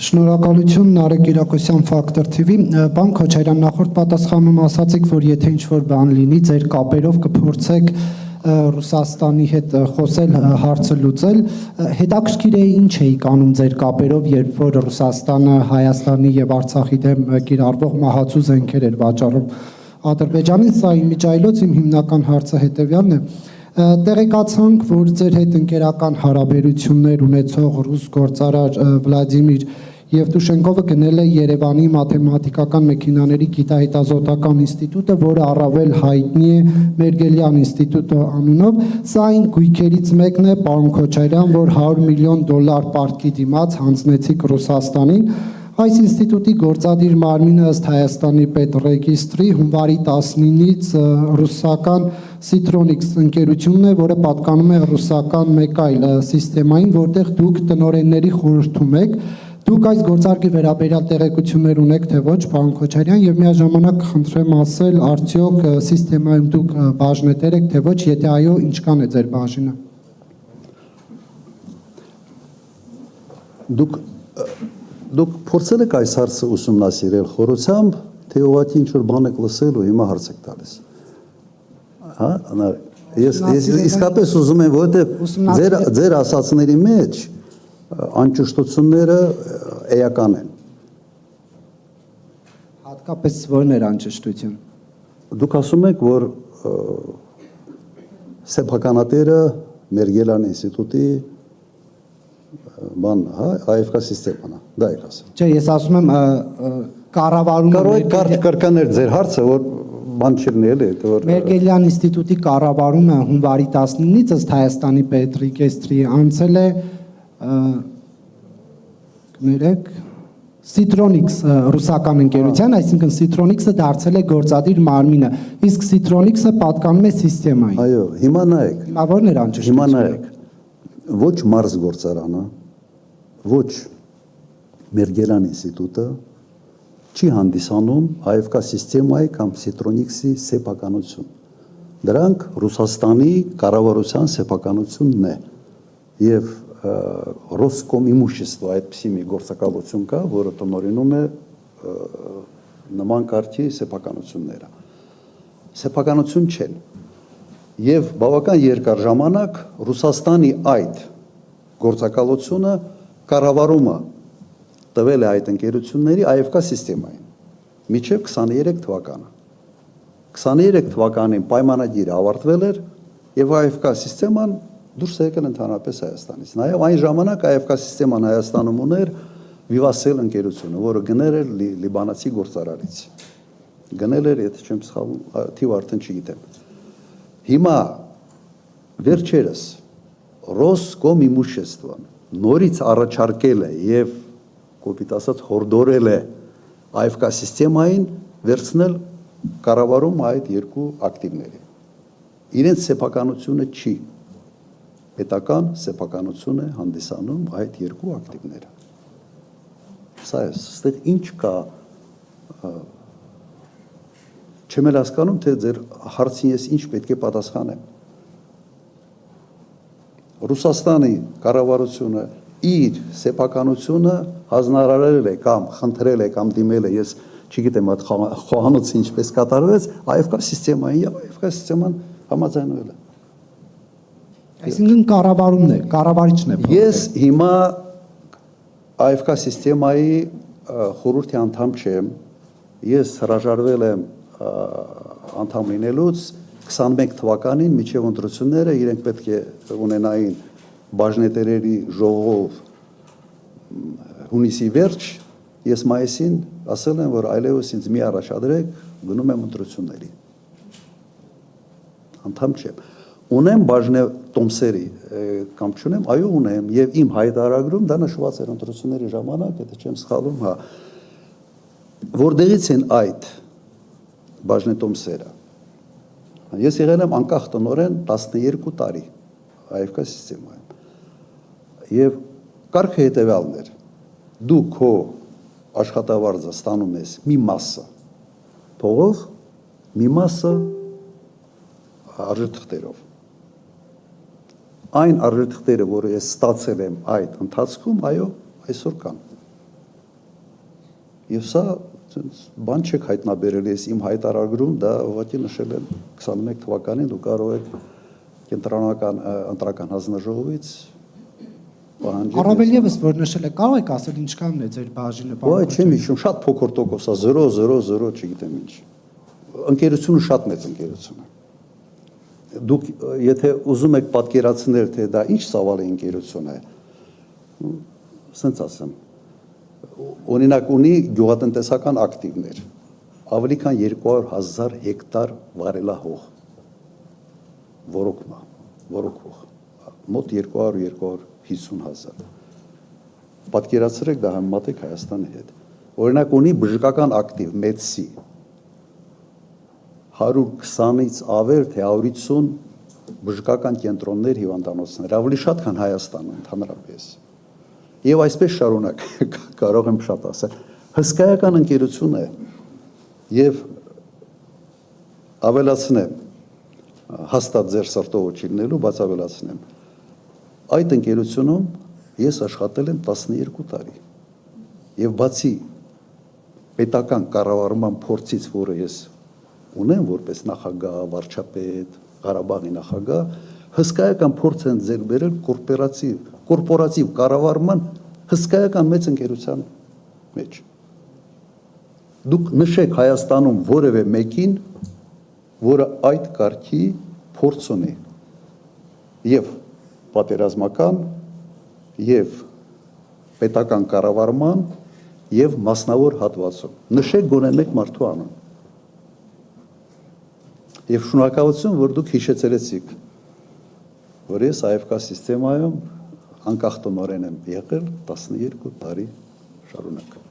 Շնորհակալություն Նարեկ Կիրակոսյան Factor TV, Պարոն Քոչարյան, նախորդ պատասխանում ասացիք, որ եթե ինչ-որ բան լինի, ձեր կապերով կփորձեք Ռուսաստանի հետ խոսել, հարցը լուծել, հետաքրքիր է ինչ էիք անում ձեր կապերով, երբ որ Ռուսաստանը Հայաստանի եւ Արցախի դեմ կիրառվող մահացու զենքեր էր վաճառում Ադրբեջանին, սա իմիջայլոց իմ հիմնական հարցը հետեւյալն է. Տեղեկացանք, որ ձեր հետ ընկերական հարաբերություններ ունեցող ռուս գործարար Վլադիմիր Եվտուշենկովը գնել է Երևանի մաթեմատիկական մեքենաների գիտահետազոտական ինստիտուտը, որը առավել հայտնի է Մերգելյան ինստիտուտը անունով, սա այն գույքերից մեկն է, պարոն Քոչարյան, որ $100 միլիոն պարտքի դիմաց հանձնեցիք Ռուսաստանին։ Այս ինստիտուտի գործադիր մարմինը ըստ Հայաստանի պետռեգիստրի հունվարի 19-ից ռուսական Citronics ընկերությունն է, որը պատկանում է ռուսական մեկ այլ սիստեմային, որտեղ դուք տնօրենների խորհրդում եք։ Դուք այս գործարքի վերաբերյալ տեղեկություններ ունեք, թե ոչ, պարոն Քոչարյան, եւ միաժամանակ խնդրեմ ասել, արդյոք սիստեմայում դուք բաժնետեր եք, թե ոչ, եթե այո, ինչքան է ձեր բաժինը։ Դուք փորձել եք այս հարցը ուսումնասիրել խորությամբ, թե ուղղակի ինչ-որ բան եք լսել ու հիմա հարց եք տալիս։ Հա, ես իսկապես ուզում եմ, որովհետև ձեր ասածների մեջ անճշտությունները էական են։ Հատկապես որն էր անճշտություն։ Դուք ասում եք, որ սեփականատերը Մերգելյան ինստիտուտի բան, հա, AFK սիստեման է, դա եք ասում։ Չէ, ես ասում եմ կառավարումը կարող է կրկնել ձեր հարցը, որ բան չլինի էլի, որ Մերգելյան ինստիտուտի կառավարումը հունվարի 19-ից ըստ Հայաստանի պետռեգիստրի անցել է կներեք Citronics ռուսական ընկերության, այսինքն Citronics-ը դարձել է գործադիր մարմինը, իսկ Citronics-ը պատկանում է սիստեմային։ Այո, հիմա նայեք։ Հիմա ո՞րն էր անճշտությունը։ Հիմա նայեք։ Ոչ Մարս գործարանը, ոչ Մերգելյան ինստիտուտը չի հանդիսանում AFK սիստեմայի կամ Citronics-ի սեփականություն։ Դրանք Ռուսաստանի կառավարության սեփականությունն է։ Եվ Ռոսկոմ իմущество այդպիսի մի գործակալություն կա, որը տնօրինում է նման կարգի սեփականությունները։ Սեփականություն չեն։ Եվ բավական երկար ժամանակ Ռուսաստանի այդ գործակալությունը կառավարումը տվել է այդ ընկերությունների AFK սիստեմային մինչև 23 թվականը։ 23 թվականին պայմանագիրը ավարտվել էր եւ AFK սիստեման դուրս եկել ընդհանրապես Հայաստանից։ Նաեւ այն ժամանակ AFK սիստեման Հայաստանում ուներ Vivasel ընկերությունը, որը գնել էր լիբանացի գործարարից։ Գնել էր, եթե չեմ սխալվում, թիվ արդեն չգիտեմ։ Հիմա վերջերս Ռոսկոմ իմуществոն նորից առաջարկել է եւ կոպիտ ասած հորդորել է AFK սիստեմային վերցնել կառավարում այդ երկու ակտիվների։ Իրենց սեփականությունը չի։ Պետական սեփականություն է հանդիսանում այդ երկու ակտիվները։ Սա է, ստեղ ինչ կա, չեմ էլ հասկանում, թե ձեր հարցին ես ինչ պետք է պատասխանեմ։ Ռուսաստանի կառավարությունը իր սեփականությունը հանձնարարել է կամ խնդրել է կամ դիմել է, ես չգիտեմ այդ խոհանոցը ինչպես կատարվեց, AFK սիստեմային եւ AFK սիստեման համաձայնվել է։ Այսինքն կառավարումն է, կառավարիչն է։ Ես հիմա AFK սիստեմայի խորհրդի անդամ չեմ, ես հրաժարվել եմ անդամ լինելուց 21 թվականին միջև ընտրությունները իրենք պետք է ունենային բաժնետերերի ժողով հունիսի վերջ, ես մայիսին ասել եմ, որ այլևս ինձ մի առաջադրեք, գնում եմ ընտրությունների։ Անդամ չեմ։ Ունեմ բաժնե տոմսերի կամ չունեմ, այո ունեմ, եւ իմ հայտարարագրում դա նշված էր ընտրությունների ժամանակ, եթե չեմ սխալվում, հա։ Որտեղից են այդ բաժնե տոմսերը։ Ես եղել եմ անկախ տնօրեն 12 տարի AFK սիստեմայում։ Եվ կարգը հետեւյալն էր. դու քո աշխատավարձը ստանում ես մի մասը փողով, մի մասը արժեթղթերով։ Այն արժեթղթերը, որը ես ստացել եմ այդ ընթացքում, այո, այսօր կան։ Եվ սա բան չեք հայտնաբերել, ես իմ հայտարարում դա ուղղակի նշել եմ 21 թվականին, դու կարող եք կենտրոնական ընտրական հանձնաժողովից պահանջել։ Առավել եւս որ նշել եք, կարող եք ասել ինչքանն է ձեր բաժինը, Ոայ, չեմ հիշում, շատ փոքր տոկոս է, 0.00, չգիտեմ ինչ։ Ընկերությունը շատ մեծ ընկերություն է։ Դուք եթե ուզում եք պատկերացնել, թե դա ինչ ծավալի ընկերություն է, ասենց ասեմ, օրինակ ունի գյուղատնտեսական ակտիվներ, ավելի քան 200,000 հեկտար վարելահող, որոքվող, մոտ 200-250,000։ Պատկերացրեք դա համեմատեք Հայաստանի հետ։ Օրինակ ունի բժշկական ակտիվ, մեդսի, 120-ից ավել, թե 150 բժշկական կենտրոններ, հիվանդանոցներ, ավելի շատ, քան Հայաստանը ընդհանրապես։ Եվ այսպես շարունակ, կարող եմ շատ ասել, հսկայական ընկերություն է եւ ավելացնեմ, հաստատ ձեր սրտով չիլնելու, բայց ավելացնեմ, այդ ընկերությունում ես աշխատել եմ 12 տարի եւ բացի պետական կառավարման փորձից, որը ես ունեմ որպես նախագահ, վարչապետ, Ղարաբաղի նախագահ, հսկայական փորձ են ձեռք բերել կորպորատիվ կառավարման հսկայական մեծ ընկերության մեջ։ Դուք նշեք Հայաստանում որևէ մեկին, որը այդ կարգի փորձ ունի եւ պատերազմական եւ պետական կառավարման եւ մասնավոր հատվածում։ Նշեք գոնե մեկ մարդու անուն։ Եվ շնորհակալություն, որ դուք հիշեցրեցիք, որ ես AFK սիստեմայում անկախ տնօրեն եմ եղել 12 տարի շարունակ։